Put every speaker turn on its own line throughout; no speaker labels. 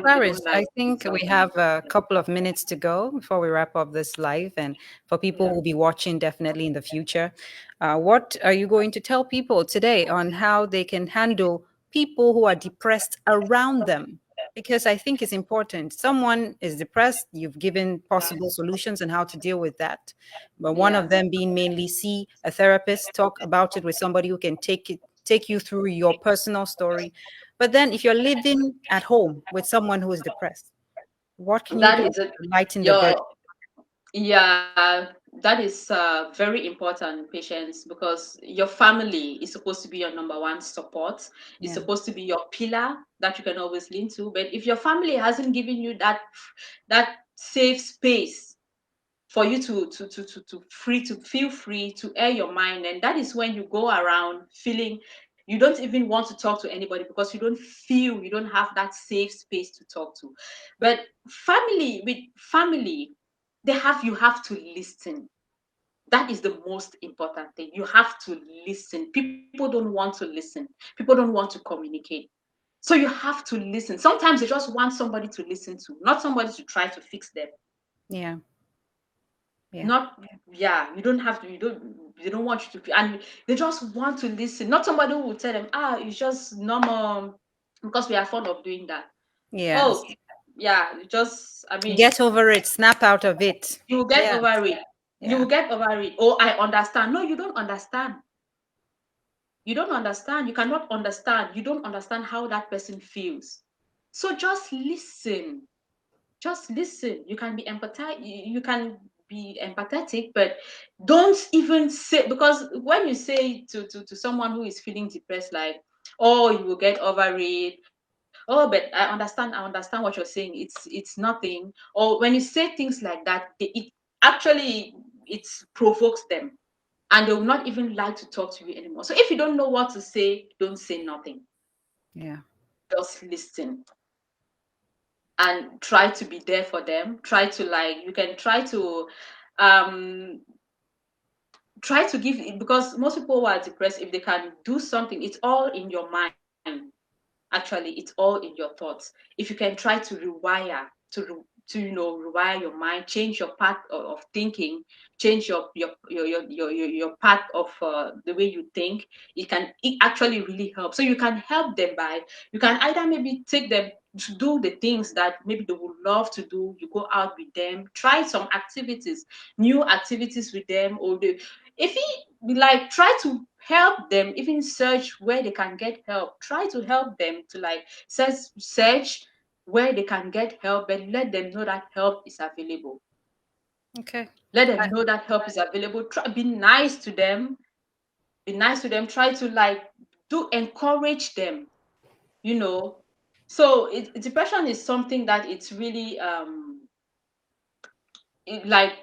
they
Clarice,
don't
I
like
think we
something.
have a couple of minutes to go before we wrap up this live. And for people who
Yeah.
will be watching definitely in the future, what are you going to tell people today on how they can handle people who are depressed around them? Because I think it's important. Someone is depressed, you've given possible solutions on how to deal with that. But one of
Yeah.
them being mainly see a therapist, talk about it with somebody who can take you through your personal story. But then if you're living at home with someone who is depressed, what can you
That
do
is it.
to lighten the burden?
Your Yeah, that is very important, patience, because your family is supposed to be your number one support. It's
Yeah.
supposed to be your pillar that you can always lean to. But if your family hasn't given you that safe space for you to free to feel free to air your mind, and that is when you go around feeling you don't even want to talk to anybody because you don't have that safe space to talk to. But family, you have to listen. That is the most important thing. You have to listen. People don't want to listen. People don't want to communicate. So you have to listen. Sometimes they just want somebody to listen to, not somebody to try to fix them.
Yeah. Yeah.
Not Yeah, you don't have to, they don't want you to, and they just want to listen. Not somebody who will tell them, it's just normal, because we are fond of doing that.
Yes.
Oh, yeah, just, I mean,
Get over it. Snap out of it.
you will get
Yes.
over it. You
Yeah.
will get over it. Oh, I understand. No, you don't understand. You don't understand. You cannot understand. You don't understand how that person feels. So just listen. Just listen. You can be empathetic. You can be empathetic, but don't even say, because when you say to someone who is feeling depressed, like, oh, you will get over it. Oh, but I understand what you're saying. It's nothing. Or when you say things like that, it actually it provokes them, and they will not even like to talk to you anymore. So if you don't know what to say, don't say nothing.
Yeah.
Just listen and try to be there for them. Try to, like, you can um try to give, because most people who are depressed, if they can do something, it's all in your mind. Actually, it's all in your thoughts. If you can try to rewire, rewire your mind, change your path of thinking, change your path of the way you think, it actually really helps. So you can help them by, you can either maybe take them to do the things that maybe they would love to do. You go out with them, try some activities, new activities with them, or if he, like, try to help them, even search where they can get help. Try to help them to, like, search where they can get help, but let them know that help is available.
Okay.
Let them know that help is available. Try, be nice to them. Be nice to them. Try to, like, do encourage them. You know. So depression is something that it's really it, like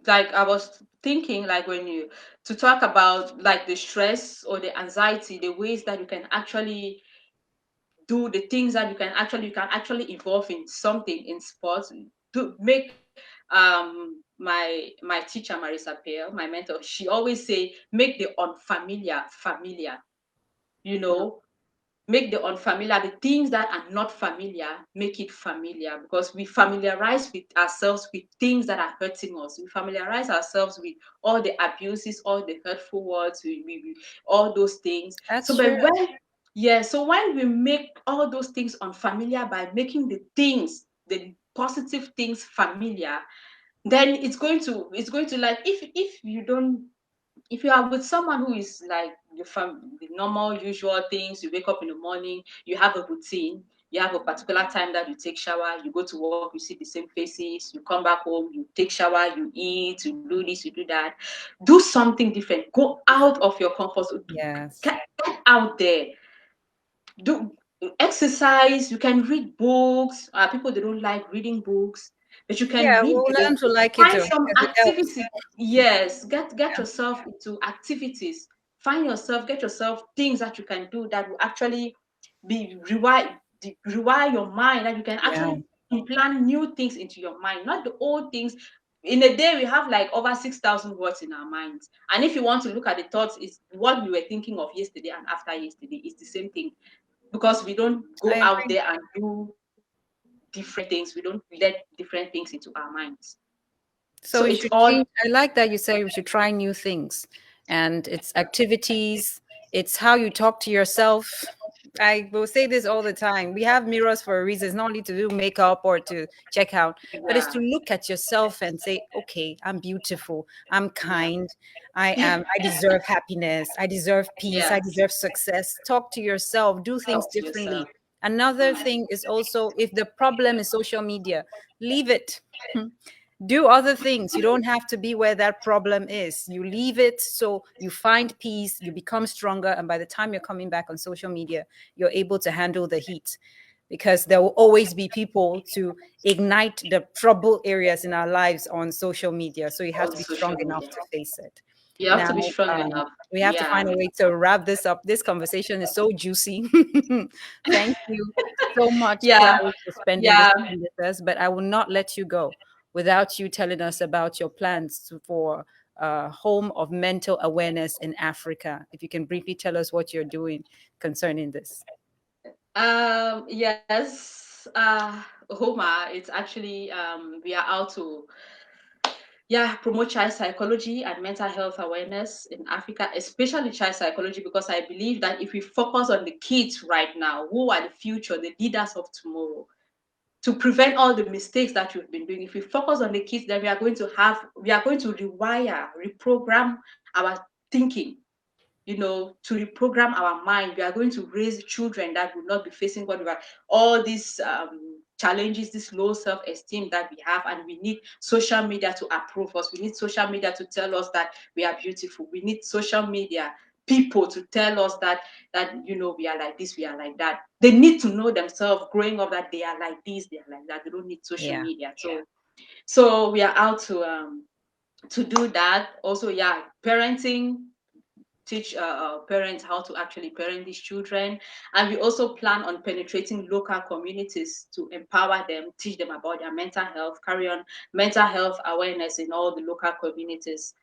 I was thinking, like, when you to talk about, like, the stress or the anxiety, the ways that you can actually do the things that you can actually involve in something in sports to make my teacher Marisa Pearl, my mentor, she always say, make the unfamiliar familiar. You know, make the unfamiliar, the things that are not familiar, make it familiar, because we familiarize with ourselves with things that are hurting us. We familiarize ourselves with all the abuses, all the hurtful words, all those things.
That's
So
true.
but when yeah so when we make all those things unfamiliar by making the positive things familiar, then it's going to, like, if you don't, if you are with someone who is like the normal usual things, you wake up in the morning, you have a routine, you have a particular time that you take shower, you go to work, you see the same faces, you come back home, you take shower, you eat, you do this, you do that. Do something different. Go out of your comfort zone.
Yes.
Get out there. Do exercise. You can read books. People, they don't like reading books, but you can
Yeah,
read
we'll learn
books.
to like it
Find
too
some
because it helps.
activities. Yes, get
Yeah.
yourself into activities. Get yourself things that you can do that will actually be rewire your mind, that you can
Yeah.
actually implant new things into your mind, not the old things. In a day, we have like over 6,000 words in our minds, and if you want to look at the thoughts, it's what we were thinking of yesterday and after yesterday. It's the same thing, because we don't
I
go out
agree.
there and do different things. We don't let different things into our minds.
So
So
you
it's
should
all
change. I like that you say we should try new things, and it's activities, it's how you talk to yourself. I will say this all the time. We have mirrors for a reason. It's not only to do makeup or to check out, but it's
yeah.
to look at yourself and say, okay, I'm beautiful, I'm kind, I am, I deserve happiness, I deserve peace, I
Yes.
deserve success. Talk to yourself, do things
Talk to yourself.
differently. Another
Mm.
thing is also, if the problem is social media, leave it. Do other things. You don't have to be where that problem is. You leave it, so you find peace, you become stronger, and by the time you're coming back on social media, you're able to handle the heat, because there will always be people to ignite the trouble areas in our lives on social media, so you have
On
to be strong
social
enough
media.
to face it.
You have
Now,
to be strong
um,
enough.
we have to
Yeah.
find a way to wrap this up. This conversation is so juicy. Thank you so much,
Yeah.
Clarice, for spending this
Yeah.
time with us. But I will not let you go without you telling us about your plans for home of mental awareness in Africa. If you can briefly tell us what you're doing concerning this.
Yes. Homa, it's actually we are out to, yeah, promote child psychology and mental health awareness in Africa, especially child psychology, because I believe that if we focus on the kids right now, who are the future, the leaders of tomorrow, to prevent all the mistakes that we've been doing, if we focus on the kids, then we are going to rewire, reprogram our thinking, to reprogram our mind. We are going to raise children that will not be facing what we are, all these challenges, this low self-esteem that we have, and we need social media to approve us. We need social media to tell us that we are beautiful. We need social media people to tell us that we are like this, we are like that. They need to know themselves growing up that they are like this, they are like that. They don't need social
Yeah.
media. So we are out to do that. Also, yeah, parenting, teach parents how to actually parent these children. And we also plan on penetrating local communities to empower them, teach them about their mental health, carry on mental health awareness in all the local communities,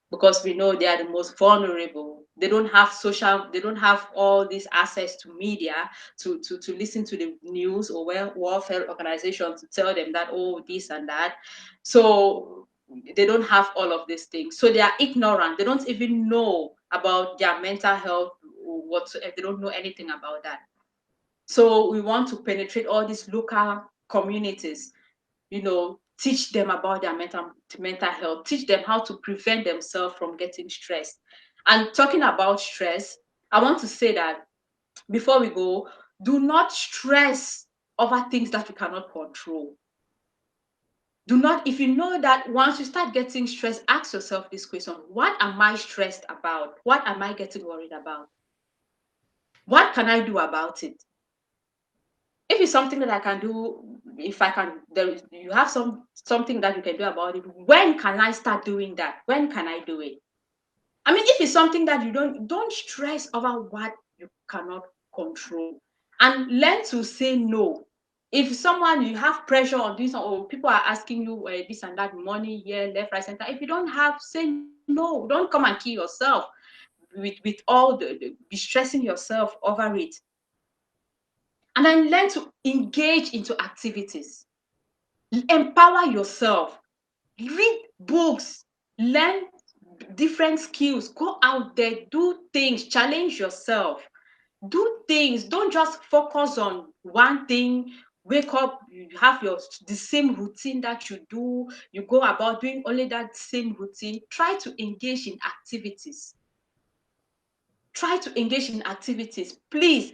because we know they are the most vulnerable. They don't have all this access to media to listen to the news or welfare organizations to tell them that, oh, this and that. So they don't have all of these things. So they are ignorant. They don't even know about their mental health or whatsoever. They don't know anything about that. So we want to penetrate all these local communities, teach them about their mental health, teach them how to prevent themselves from getting stressed. And talking about stress, I want to say that before we go, do not stress over things that you cannot control. Do not, if you know that once you start getting stressed, ask yourself this question: what am I stressed about? What am I getting worried about? What can I do about it? If it's something that I can do, if I can, you have something that you can do about it. When can I start doing that? When can I do it? I mean, if it's something that you don't stress over what you cannot control, and learn to say no. If someone, you have pressure on this, or people are asking you this and that, money here, left, right, center. If you don't have, say no. Don't come and kill yourself with all the be stressing yourself over it. And then learn to engage into activities. Empower yourself. Read books. Learn different skills. Go out there, do things, challenge yourself. Do things. Don't just focus on one thing. Wake up, you have the same routine that you do. You go about doing only that same routine. Try to engage in activities. Try to engage in activities. Please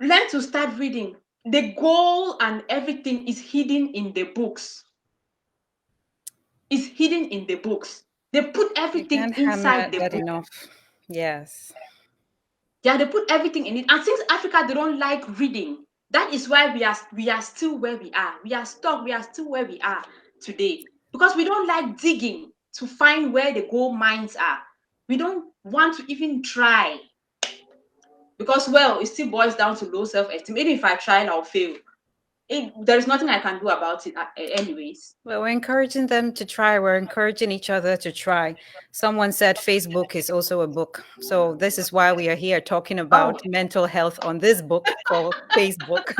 learn to start reading. The goal and everything is hidden in the books. Is hidden in the books. They put
You
everything
can't hammer
inside the
that
book.
enough. Yes.
Yeah, they put everything in it. And since Africa, they don't like reading. That is why we are still where we are. We are stuck. We are still where we are today, because we don't like digging to find where the gold mines are. We don't want to even try, because, well, it still boils down to low self-esteem. Even if I try, I'll fail. There is nothing I can do about it, anyways.
Well, we're encouraging them to try. We're encouraging each other to try. Someone said Facebook is also a book. So this is why we are here talking
Oh,
about mental health on this book called Facebook.